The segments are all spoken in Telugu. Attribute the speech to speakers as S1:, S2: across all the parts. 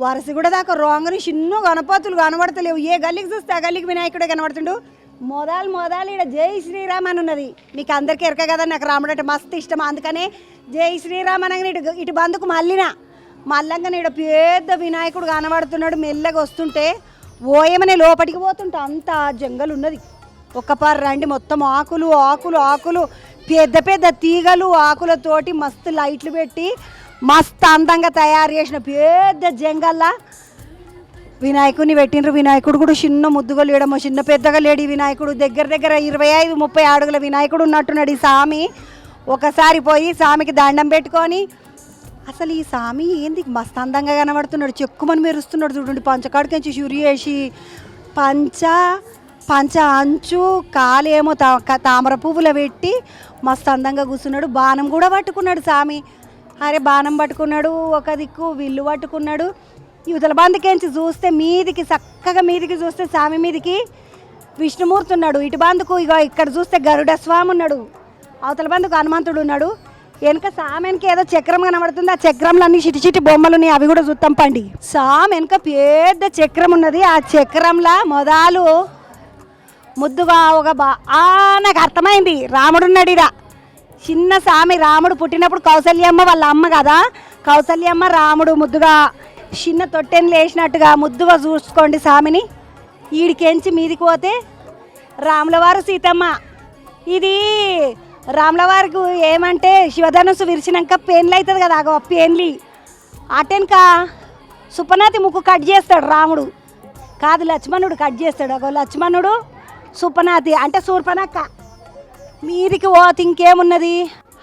S1: వరసగూడ దాకా రాంగని చిన్న గణపతులు కనబడతలేవు. ఏ గల్లీకి చూస్తే ఆ గల్లీకి వినాయకుడే కనబడుతుండు. మొదలు ఇక్కడ జై శ్రీరామ్ అని ఉన్నది. మీకు అందరికీ ఎరక కదా, నాకు రాముడు అంటే మస్తు ఇష్టం. అందుకనే జై శ్రీరామ్ అనగానే ఇటు బందుకు మల్లంగానే ఇక్కడ పెద్ద వినాయకుడు కనబడుతున్నాడు. మెల్లగా వస్తుంటే ఓయమనే లోపలికి పోతుంటే అంత జంగల్ ఉన్నది. ఒక్కపారు రండి, మొత్తం ఆకులు ఆకులు ఆకులు, పెద్ద పెద్ద తీగలు, ఆకులతోటి మస్తు లైట్లు పెట్టి మస్తు అందంగా తయారు చేసిన పెద్ద జంగల్లా వినాయకుడిని పెట్టినరు. వినాయకుడు కూడా చిన్న ముద్దుగా లేడమ్మో, చిన్న పెద్దగా లేడు. వినాయకుడు దగ్గర 25-30 అడుగుల వినాయకుడు ఉన్నట్టున్నాడు. ఈ స్వామి ఒకసారి పోయి స్వామికి దండం పెట్టుకొని, అసలు ఈ స్వామి ఏంది మస్తు అందంగా కనబడుతున్నాడు, చెక్కుమని మెరుస్తున్నాడు చూడండి. పంచకాడికి షురి వేసి పంచ అంచు కాలేమో తామర పువ్వులు పెట్టి మస్తు అందంగా కూర్చున్నాడు. బాణం కూడా పట్టుకున్నాడు స్వామి. అరే బాణం పట్టుకున్నాడు, ఒక దిక్కు విల్లు పట్టుకున్నాడు. యువతల బందుకేంచి చూస్తే మీదికి చక్కగా మీదికి చూస్తే స్వామి మీదికి విష్ణుమూర్తి ఉన్నాడు. ఇటు బందుకు ఇగో ఇక్కడ చూస్తే గరుడ స్వామి ఉన్నాడు. అవతల బందుకు హనుమంతుడు ఉన్నాడు. వెనక సామెనికి ఏదో చక్రం కనబడుతుంది. ఆ చక్రంలో అన్ని చిటి బొమ్మలు ఉన్నాయి, అవి కూడా చూస్తాం పండి. సామె వెనక పెద్ద చక్రం ఉన్నది. ఆ చక్రంలో మొదలు ముద్దుగా ఒక నాకు అర్థమైంది, రాముడు ఉన్నాడు ఇడ. చిన్న సామి రాముడు పుట్టినప్పుడు కౌసల్యమ్మ వాళ్ళ అమ్మ కదా, కౌసల్యమ్మ రాముడు ముద్దుగా చిన్న తొట్టెని లేచినట్టుగా ముద్దుగా చూసుకోండి సామిని. ఈడికెంచి మీదికి పోతే రాములవారు సీతమ్మ. ఇది రాములవారికి ఏమంటే శివధనుసు విరిచినాక పెన్లు అవుతుంది కదా, అగో పెన్లి అటెనక సుపనాతి ముక్కు కట్ చేస్తాడు రాముడు, కాదు లక్ష్మణుడు కట్ చేస్తాడు. అగో లక్ష్మణుడు సుపనాతి అంటే శూర్పణక్క. మీదికి పోతే ఇంకేమున్నది,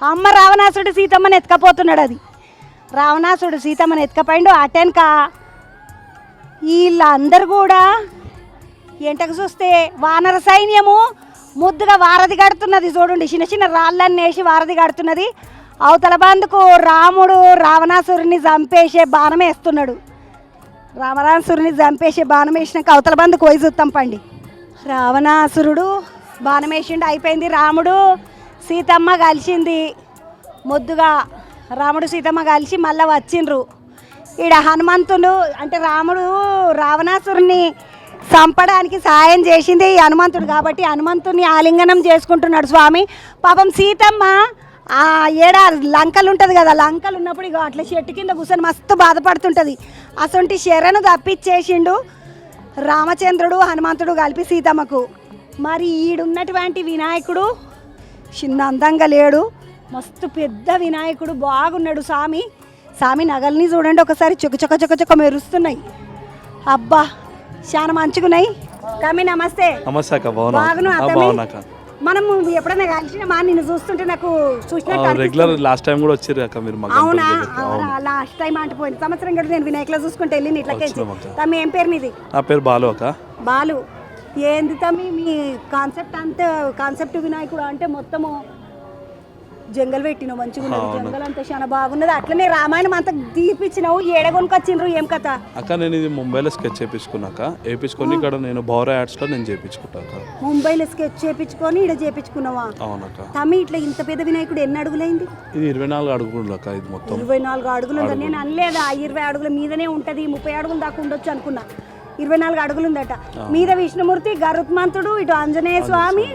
S1: అమ్మ రావణాసుడు సీతమ్మని ఎత్తుకపోతున్నాడు. అది రావణాసుడు సీతమ్మని ఎత్తుకపోయిండు. అటెనక వీళ్ళందరూ కూడా ఎంటకు చూస్తే వానర సైన్యము ముద్దుగా వారధి కడుతున్నది చూడండి. చిన్న చిన్న రాళ్ళన్నీ వేసి వారధి కడుతున్నది. అవతల బందుకు రాముడు రావణాసురుని చంపేసే బాణం వేస్తున్నాడు. రావణాసురుని చంపేసే బాణం వేసినాక అవతల బందుకు పోయి చూస్తాం పండి. రావణాసురుడు బాణం వేసిండు, అయిపోయింది. రాముడు సీతమ్మ కలిసింది ముద్దుగా. రాముడు సీతమ్మ కలిసి మళ్ళీ వచ్చిండ్రు. ఈడ హనుమంతుడు అంటే రాముడు రావణాసురుని చంపడానికి సాయం చేసింది ఈ హనుమంతుడు కాబట్టి హనుమంతుడిని ఆలింగనం చేసుకుంటున్నాడు స్వామి. పాపం సీతమ్మ ఆ లంకలు ఉంటుంది కదా, లంకలు ఉన్నప్పుడు ఇక అట్లా చెట్టు కింద కూర్చొని మస్తు బాధపడుతుంటుంది. అసొంటి శరణు తప్పించేసిండు రామచంద్రుడు హనుమంతుడు కలిపి సీతమ్మకు. మరి ఈడున్నటువంటి వినాయకుడు చిన్న అందంగా లేడు, మస్తు పెద్ద వినాయకుడు బాగున్నాడు స్వామి. స్వామి నగల్ని చూడండి ఒకసారి, చొక్క మెరుస్తున్నాయి. అబ్బా చాలా మంచిగున్నాయి. తమ్మి నమస్తే. మనం ఎప్పుడైనా కలిసినా నిన్ను చూస్తుంటే నాకు అవునా, లాస్ట్ టైం అంటిపోయింది. సంవత్సరం గడు నేను వినాయకులో చూసుకుంటే వెళ్ళి ఇట్లకే. తమ్మి ఏం పేరు మీది?
S2: నా పేరు బాలు అక్క.
S1: బాలు, ఏంది తమ్మి మీ కాన్సెప్ట్? అంతే కాన్సెప్ట్ వినాయకుడు అంటే మొత్తము జంగల్ పెట్టినావు, మంచిగా ఉన్నది. జంగల్ అంతా చాలా బాగున్నది. అట్లనే రామాయణం అంతా తీర్పిచ్చినావు. ఏడగొనుకొచ్చిండ్రు ఏం కథ?
S2: అక్క నేను ఇది ముంబైలో స్కెచ్ చేయించుకున్నాక వేయించుకొని ఇక్కడ నేను భౌరా యాడ్స్ లో నేను చేయించుకుంటా.
S1: ముంబైలో స్కెచ్ చేయించుకొని ఇక్కడ చేయించుకున్నావా?
S2: అవునక్క.
S1: తమ్మి ఇట్లా ఇంత పెద్ద వినాయకుడు ఎన్ని అడుగులైంది?
S2: ఇది 24 అడుగులు అక్క. ఇది మొత్తం
S1: 24 అడుగులు ఉందా? నేను అనలేదా 20 అడుగుల మీదనే ఉంటది, 30 అడుగుల దాకా ఉండొచ్చు అనుకున్నా. 24 అడుగులు ఉందట. మీద విష్ణుమూర్తి, గరుత్మంతుడు, ఇటు ఆంజనేయ స్వామి,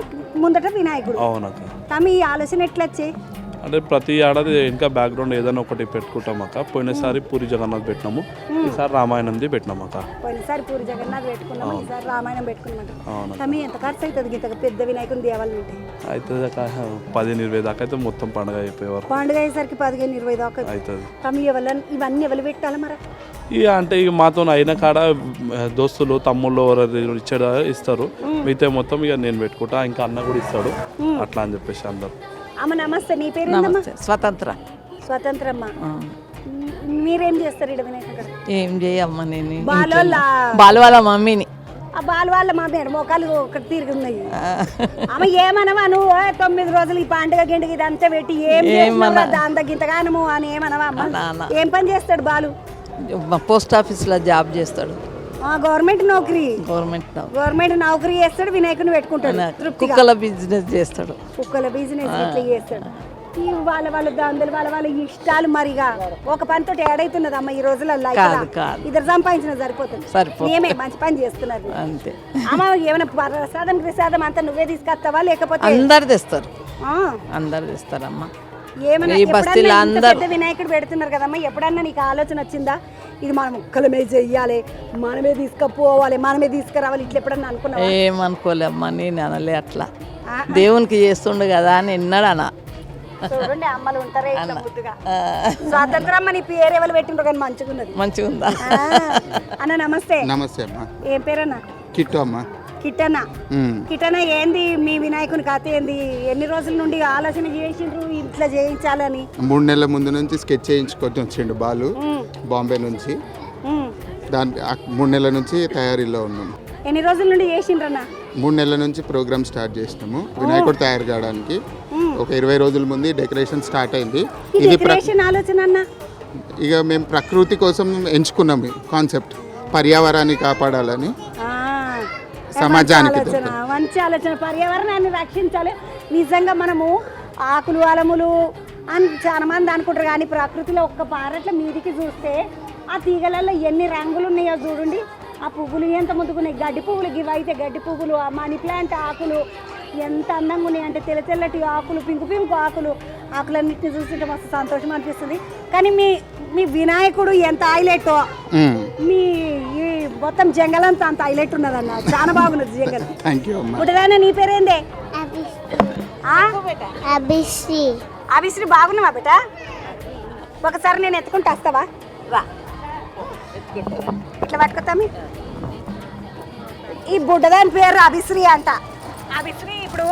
S1: ముందట వినాయకుడు.
S2: అవునక్క.
S1: తమ్మి ఈ ఆలోచన ఎట్లా వచ్చాయి?
S2: అంటే ప్రతి ఏడాది ఇంకా బ్యాక్గ్రౌండ్ ఏదైనా ఒకటి పెట్టుకుంటాం అక్క. పోయినసారి పూరి జగన్నాథ్ పెట్టినాము, ఈసారి రామాయణంది పెట్టినాము అక్క.
S1: పోయినసారి పూరి జగన్నాథ్ పెట్టుకున్నాము, ఈసారి రామాయణం పెట్టుకున్నాం. తమ్మి ఎంత ఖర్చు అవుతుంది ఇంత పెద్ద వినాయకుని దేవాలంటే?
S2: అవుతుంది అక్క 15-20 దాకా అయితే మొత్తం పండుగ అయిపోయేవారు.
S1: పండుగ అయ్యేసరికి 15-20 దాకా అవుతుంది. తమ్మి ఇవన్నీ ఎవరు పెట్టాలి మరి?
S2: ఇక అంటే ఇక మాతో అయిన కాడ దోస్తులు తమ్ముళ్ళు ఎవరు ఇస్తారు, మిగతా మొత్తం ఇక నేను పెట్టుకుంటా, ఇంకా అన్న కూడా ఇస్తాడు అట్లా అని చెప్పేసి అందరు.
S1: అమ్మ నమస్తే, నీ పేరు? స్వతంత్రమ్మ. మీరేం చేస్తారు ఇక్కడ వినాయకుడు?
S3: ఏం చేయమ్మా, నేను
S1: బాలు
S3: వాళ్ళ మమ్మీని.
S1: ఆ బాలు వాళ్ళ మమ్మీ మోకాలు ఒకటి తిరుగున్నాయి. అమ్మ ఏమనవా నువ్వు? 9 రోజులు ఈ పండుగ గిండుగ ఇదంతా పెట్టి ఏం దాని తగ్గింతగానము అని ఏమనవా? అమ్మ ఏం పని చేస్తాడు బాలు?
S3: పోస్ట్ ఆఫీస్ లో జాబ్ చేస్తాడు.
S1: గవర్నమెంట్ నౌకరీ చేస్తాడు. వినాయకుని పెట్టుకుంటాడు.
S3: కుక్కల బిజినెస్ చేస్తాడు.
S1: కుక్కల బిజినెస్ ఇట్లా చేస్తాడు. ఈ వాళ్ళ దందలు వాళ్ళ ఇష్టాలు మరిగా ఒక పనితో ఏడైతున్నది అమ్మ ఈ రోజులలో
S3: కాదు, కాదు.
S1: ఇద్దరు సంపాదించిన సరిపోతుంది. మేమే మంచి పని చేస్తున్నారు
S3: అంతే.
S1: అమ్మ ఏమైనా ప్రసాదం అంతా నువ్వే తీసుకొస్తావా లేకపోతే
S3: అందరు తెస్తారు,
S1: ఆ,
S3: అందరు తెస్తారమ్మా.
S1: ఏమన్నా
S3: ఈ
S1: ఎప్పుడన్నా
S3: బస్తీలో
S1: ఇంత
S3: అందరు
S1: పెద్ద వినాయకుడు పెడుతున్నారు కదమ్మా, ఎప్పుడన్నా నీకు ఆలోచన వచ్చిందా ఇది మనం ఒక్కలమే చెయ్యాలి, మనమే తీసుకుపోవాలి, మనమే తీసుకురావాలి, ఇట్లా ఎప్పుడన్నా అనుకున్నావా?
S3: ఏమనుకోలేమ్మా, నేను అనలే అట్లా. దేవునికి చేస్తుండు కదా అని ఎన్నడు అన్న.
S1: చూడండి అమ్మలు ఉంటారే ఇట్లా ముద్దుగా. స్వాతంత్రం అని పేరు ఎవరు పెట్టిండ్రు కానీ మంచిగా ఉన్నది.
S3: మంచిగా ఉందా?
S1: అన్న నమస్తే.
S4: నమస్తే అమ్మా.
S1: ఏం పేరన్నా?
S4: కిట్టు అమ్మా.
S1: కిట్టన్న. కిట్టన్న ఏంది మీ వినాయకుని కథ ఏంది? ఎన్ని రోజుల నుండి ఆలోచన చేసిండ్రు ఇట్లా చేయించాలని?
S4: 3 నెలల ముందు నుంచి స్కెచ్ చేయించుకొని వచ్చిండు బాలు బాంబే నుంచి. దాని 3 నెలల నుంచి తయారీలో ఉన్నాము.
S1: ఎన్ని రోజుల నుండి చేసిండ్రన్న?
S4: 3 నెలల నుంచి ప్రోగ్రామ్ స్టార్ట్ చేసినాము వినాయకుడు తయారు చేయడానికి. ఒక 20 రోజుల ముందు డెకరేషన్ స్టార్ట్ అయింది. ఇది
S1: డెకరేషన్ ఆలోచన అన్న
S4: ఇక మేము ప్రకృతి కోసం ఎంచుకున్నాము కాన్సెప్ట్, పర్యావరణాన్ని కాపాడాలని, సమాజానికి
S1: మంచి ఆలోచన, పర్యావరణాన్ని రక్షించాలి. నిజంగా మనము ఆకులు అలములు అని చాలా మంది అనుకుంటారు కానీ ప్రకృతిలో ఒక్క పారట్ల మీదికి చూస్తే ఆ తీగలలో ఎన్ని రంగులు ఉన్నాయో చూడండి. ఆ పువ్వులు ఎంత ముందుకున్నాయి, గడ్డి పువ్వులు, ఇవి అయితే గడ్డి పువ్వులు, ఆ మనీ ప్లాంట్ ఆకులు ఎంత అందంగా ఉన్నాయి అంటే తెల్లటి ఆకులు, పింకు ఆకులు, ఆకులన్నింటినీ చూస్తుంటే మస్తు సంతోషం అనిపిస్తుంది. కానీ మీ వినాయకుడు ఎంత హైలైట్, మీ ఈ మొత్తం జంగలంతా అంత హైలైట్ ఉన్నదన్న, చాలా బాగున్నది జంగల్. పుట్టదానా నీ పేరేందే? అభిశ్రీ. బాగున్నావా బిడ్డ? ఒకసారి నేను ఎత్తుకుంటా, వస్తావా? రా ఇట్లా పట్టుకొస్తామి. ఈ బుడ్డదాని పేరు అభిశ్రీ అంట. అభిశ్రీ ఇప్పుడు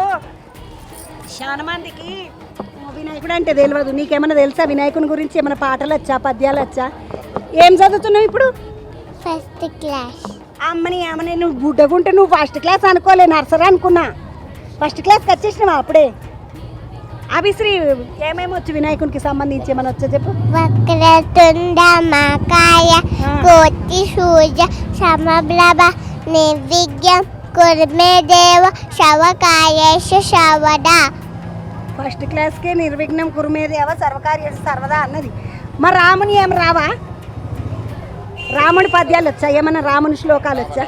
S1: చాలా మందికి వినాయకుడు అంటే తెలియదు. నీకేమైనా తెలుసా వినాయకుని గురించి? ఏమైనా పాటలు వచ్చా, పద్యాలు వచ్చా? ఏం చదువుతున్నావు ఇప్పుడు?
S5: First class.
S1: అమ్మని నువ్వు బుడ్డగుంటే నువ్వు ఫస్ట్ క్లాస్ అనుకోలే, నర్సరీ అనుకున్నా. ఫస్ట్ క్లాస్కి వచ్చేసినావా అప్పుడే? అభిశ్రీ ఏమేమి వచ్చు వినాయకునికి సంబంధించి ఏమైనా వచ్చా చెప్పు.
S5: వక్రతుండ మకాయ కోటి సూర్య సమప్రభ నిర్విఘ్నం కుర్మే దేవ శవకాయేష శవదా.
S1: ఫస్ట్ క్లాస్కే నిర్విఘ్నం కుర్మేదేవ సర్వకార్యేషు సర్వదా అన్నది. మరి రాముని ఏం రావా? రాముడి పద్యాలు వచ్చా? ఏమన్నా రాముని శ్లోకాలు వచ్చా?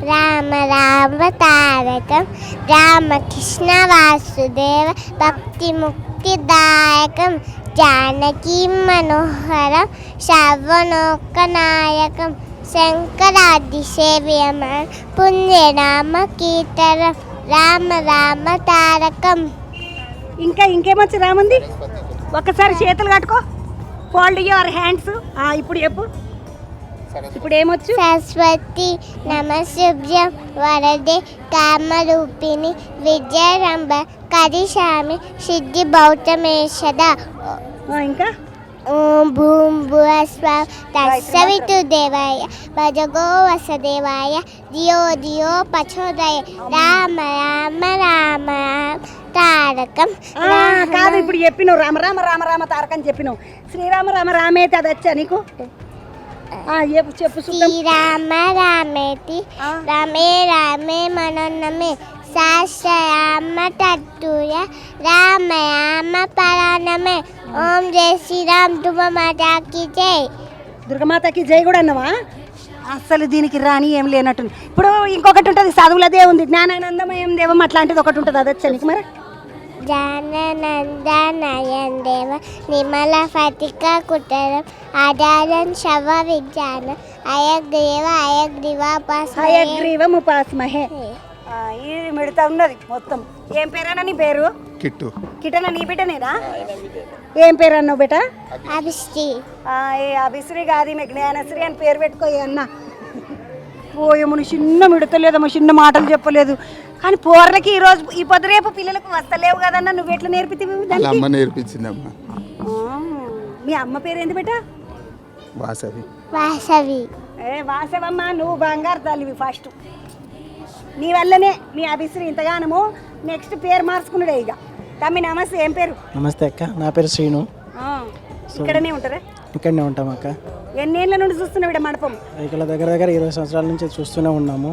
S5: రామ రామ తారకం రామకృష్ణ వాసుదేవ భక్తి ముక్తిదాయకం జానకీ మనోహరం శ్రవణోకనాయకం శంకరాది సేవ్యమన్ పుణ్యరామ కీర్తనం రామ రామ తారకం.
S1: ఇంకేమొచ్చు రాముంది? ఒక్కసారి చేతులు కట్టుకో, ఫోల్డ్ యువర్ హ్యాండ్స్. ఇప్పుడు చెప్పు, ఇప్పుడు ఏమొచ్చు?
S5: సరస్వతి నమశుభ్యం వరదే కామరూపిణి విజయరంభ కరిషామి సిద్ధి భౌతమేషద.
S1: ఇంకా
S5: ఓం భూం భువస్వ తస్సవితు దేవాయ భజగో వసదేవాయ ధియో ధియో ప్రచోదయ రామ రామ రామ తారకం.
S1: కాదు, ఇప్పుడు చెప్పినావు రామ రామ రామ రామ తారకం చెప్పినావు. శ్రీరామ రామ రామేతి అది వచ్చా నీకు? చెప్పు.
S5: శ్రీరామ రామేతి రమే రామే మనోన్నమే శాస్త్రరామ తత్తుయ రామ రామ పరాణమే. ఓం జై శ్రీరామ్ దుర్గమాతకి జై.
S1: దుర్గమాతకి జై కూడా అన్నవా? అసలు దీనికి రాని ఏం లేనట్టుంది. ఇప్పుడు ఇంకొకటి ఉంటుంది, చదువులదే ఉంది, జ్ఞానానందమయం దేవం అట్లాంటిది ఒకటి ఉంటుంది, అది వచ్చా నీకు? మరి
S5: జ్ఞానానందనయం దేవ నిమల ఫటిక కుటరం ఆధారం శవ విజ్ఞానం
S1: హయగ్రీవం ఉపాస్మహే. ఇది మిడతా ఉన్నది మొత్తం. ఏం పేరన్నా నీ పేరు?
S4: కిట్టు.
S1: కిట్టన నీ బిడ్డనేనా? ఏం పేరు అన్నావు బిడ్డ?
S5: అభిశ్రీ.
S1: అభిశ్రీ కాదు, ఈమె జ్ఞానశ్రీ అని పేరు పెట్టుకో అన్న. పోయేమో చిన్న మిడతలేదమ్మా, చిన్న మాటలు చెప్పలేదు. కానీ పోర్లకి ఈరోజు ఈ పొద్దు రేపు పిల్లలకు వస్తలేవు కదన్నా, నువ్వు ఎట్లా నేర్పితివి?
S4: అమ్మ నేర్పించిందమ్మా.
S1: మీ అమ్మ పేరు ఏంది బిడ్డ?
S4: వాసవి.
S1: వాసవమ్మ, నువ్వు బంగారు తల్లివి. ఫస్ట్ నీ వల్లనే మీ అభిశ్రీ ఇంతగానము నెక్స్ట్ పేరు మార్చుకున్నాడే. ఇక తమ్మి నమస్తే, ఏం పేరు?
S6: నమస్తే అక్క, నా పేరు శ్రీను.
S1: ఇక్కడనే ఉంటారా?
S6: ఇక్కడనే ఉంటాం అక్క.
S1: ఎన్నేళ్ళ నుండి చూస్తున్నావు ఇక్కడ మండపం?
S6: ఇక్కడ దగ్గర 20 సంవత్సరాల నుంచి చూస్తూనే ఉన్నాము.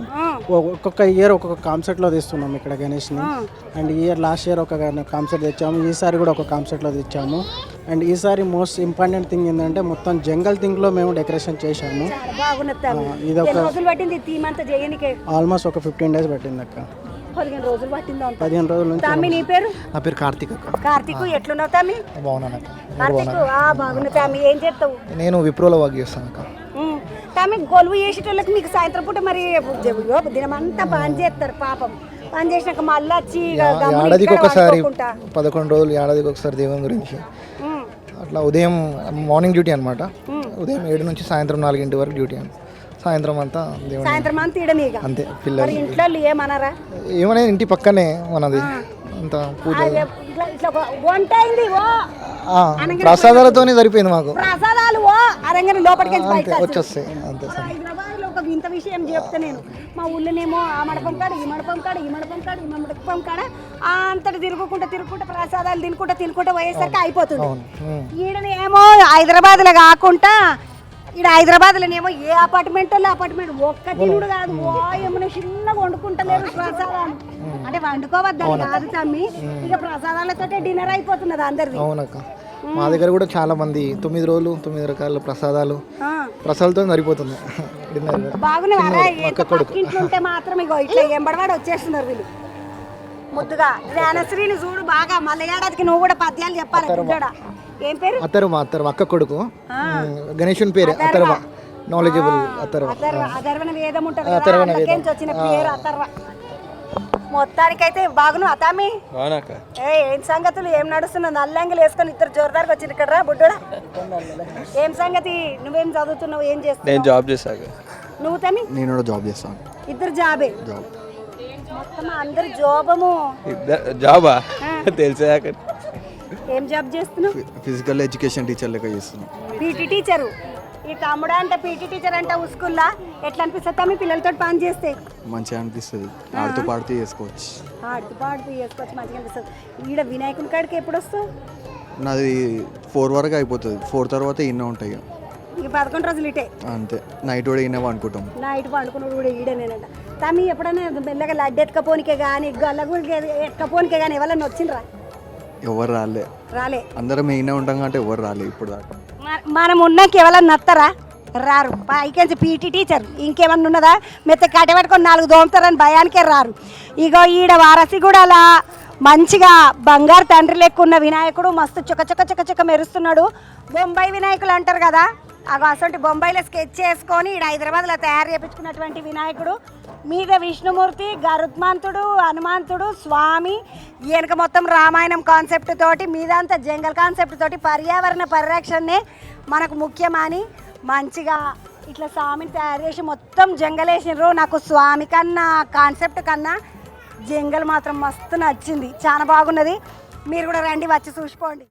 S6: ఒక్కొక్క ఇయర్ ఒక్కొక్క కాన్సెప్ట్లో తీస్తున్నాం ఇక్కడ గణేష్ని. అండ్ లాస్ట్ ఇయర్ ఒక కాన్సెప్ట్ తెచ్చాము, ఈసారి కూడా ఒక కాన్సెప్ట్లో తెచ్చాము. అండ్ ఈసారి మోస్ట్ ఇంపార్టెంట్ థింగ్ ఏంటంటే మొత్తం జంగల్ థింగ్లో మేము డెకరేషన్ చేశాము. ఇది ఒక ఆల్మోస్ట్ ఒక 15 days పట్టింది అక్క.
S1: 15 రోజులు పట్టింది.
S6: 15 రోజుల నుంచి.
S1: తమ్మి నీ పేరు?
S6: నా పేరు కార్తీక్ అక్క.
S1: కార్తీక్, ఎట్లున్నావు తమ్మి?
S6: బాగున్నాను.
S1: కార్తీక్ బాగున్నా. తమ్మి ఏం చేస్తావు?
S6: నేను విప్రోలో వర్క్ చేస్తాను అక్క.
S1: తమ్మి కొలువు చేసేటోళ్ళకి నీకు సాయంత్రం పూట మరి దినమంతా పని చేస్తారు పాపం. పని చేసినాక మళ్ళీ వచ్చి
S6: ఏడాదికి ఒకసారి 11 రోజులు ఏడాదికి ఒకసారి దేవుని గురించి అట్లా. ఉదయం మార్నింగ్ డ్యూటీ అనమాట. ఉదయం 7 నుంచి సాయంత్రం 4 వరకు డ్యూటీ. సాయంత్రం అంతా
S1: సాయంత్రం అంతా ఇడనీగా
S6: అంతే. పిల్లలు
S1: ఇంట్లో ఏమన్నారా?
S6: ఏమనే ఇంటి పక్కనే మనది అంత పూజ
S1: వంట అయింది
S6: ప్రసాదాలతోనే సరిపోయింది మాకు.
S1: ప్రసాదాలు అరంగని లోపలికి
S6: వచ్చేస్తాయి అంతే.
S1: హైదరాబాద్ లో ఒక ఇంత విషయం చెప్తా నేను. మా ఊళ్ళోనేమో ఆ మండపం కాడ ఈ మండపం కాడ ఈ మండపం కాడ ఈ మండపం కాడ అంతటి తిరుగుకుంటా ప్రసాదాలు తినుకుంటా పోయేసరికి అయిపోతుంది. ఈడనేమో హైదరాబాద్ లో కాకుండా ఈడ హైదరాబాద్ లోనేమో ఏ అపార్ట్మెంట్ ఒక్క తిరుగుడు కాదు. ఏమన్నా చిన్నగా వండుకుంటలేరు ప్రసాదాలు. అంటే వండుకోవద్దని కాదు తమ్మి, ఇక ప్రసాదాలతో డిన్నర్ అయిపోతున్నది అందరిది.
S6: అవునక్క. మా దగ్గర కూడా చాలా మంది 9 రోజులు 9 రకాల ప్రసాదాలతో సరిపోతుంది డిన్నర్.
S1: బాగున్నారా? ఇంట్లో మాత్రం ఇగో ఇట్లా ఎంబడవాడు వచ్చేస్తున్నారు వీళ్ళు. ముద్దుగా జ్ఞానశ్రీని చూడు బాగా. మళ్ళీ ఏడాదికి నువ్వు కూడా పద్యాలు చెప్పాలి. ఏం పేరు?
S6: అథర్వ. అక్క కొడుకు. గణేశుని పేరు అథర్వ. నాలెడ్జబుల్ అథర్వ.
S1: అథర్వణ వేదం ఉంటుంది కదా, వచ్చిన పేరు అథర్వ. మొత్తానికైతే బాగున్నావు అతామి? ఏం సంగతులు, ఏం నడుస్తున్నా? నల్లంగిలు వేసుకొని ఇద్దరు జోరుదారికి వచ్చింది ఇక్కడ రా బుడ్డోడా. ఏం సంగతి? నువ్వేం చదువుతున్నావు, ఏం చేస్తున్నావు?
S7: నేను జాబ్ చేశాక.
S1: నువ్వు తమ్మి?
S4: నేను కూడా జాబ్ చేస్తాను.
S1: ఇద్దరు జాబే? మొత్తం అందరు జాబము.
S7: జాబా తెలిసాక.
S1: ఏం జాబ్ చేస్తున్నావు?
S4: ఫిజికల్ ఎడ్యుకేషన్ టీచర్ లెక్క చేస్తున్నాను.
S1: PT teacher. ఈ తమ్ముడు అంటే పీటీ టీచర్ అంటే స్కూల్లో ఎట్లా అనిపిస్తుంది తమ్మి పిల్లలతో పని చేస్తే?
S4: మంచిగా అనిపిస్తుంది. ఆడుతూ పాడుతూ చేసుకోవచ్చు.
S1: మంచిగా అనిపిస్తుంది. ఈడ వినాయకుని కాడికి ఎప్పుడు వస్తావు?
S4: నాది 4 వరకు అయిపోతుంది. 4 తర్వాత ఇన్న ఉంటాయి
S1: ఇక 11 రోజులు ఇటే
S4: అంతే. నైట్ కూడా ఇన్న అనుకుంటాం.
S1: నైట్ పండుకున్నాడు కూడా ఈడనేనంట. తమ్మి ఎప్పుడైనా మెల్లగా లడ్డు ఎత్తుకపోనికే కానీ గల్లగుడికి ఎత్తుకపోనికే కానీ ఎవరన్నా వచ్చిండ్రా?
S4: ఎవరు రాలే. అందరం ఈయన ఉంటాం కాబట్టి ఎవరు రాలే ఇప్పుడు దాకా.
S1: మనం ఉన్నాక ఎవరన్నా నత్తరా? రారు. పైకి పీటీ టీచర్ ఇంకేమన్నా ఉన్నదా? మెత్త కట్టబెట్టుకొని 4 దోమతారని భయానికే రారు. ఇగో ఈడ వారసిగూడలా మంచిగా బంగారు తండ్రి లెక్కున్న వినాయకుడు మస్తు చుక్క మెరుస్తున్నాడు. బొంబాయి వినాయకులు అంటారు కదా, అసలు బొంబాయిలో స్కెచ్ చేసుకొని ఈడ హైదరాబాద్లో తయారు చేయించుకున్నటువంటి వినాయకుడు. మీద విష్ణుమూర్తి, గరుత్మంతుడు, హనుమంతుడు, స్వామి, వెనక మొత్తం రామాయణం కాన్సెప్ట్ తోటి, మీదంతా జంగల్ కాన్సెప్ట్ తోటి పర్యావరణ పరిరక్షణనే మనకు ముఖ్యమని మంచిగా ఇట్లా స్వామిని తయారు చేసి మొత్తం జంగల్ వేసినారు. నాకు స్వామి కన్నా కాన్సెప్ట్ కన్నా జంగల్ మాత్రం మస్తు నచ్చింది, చాలా బాగున్నది. మీరు కూడా రండి, వచ్చి చూసిపోండి.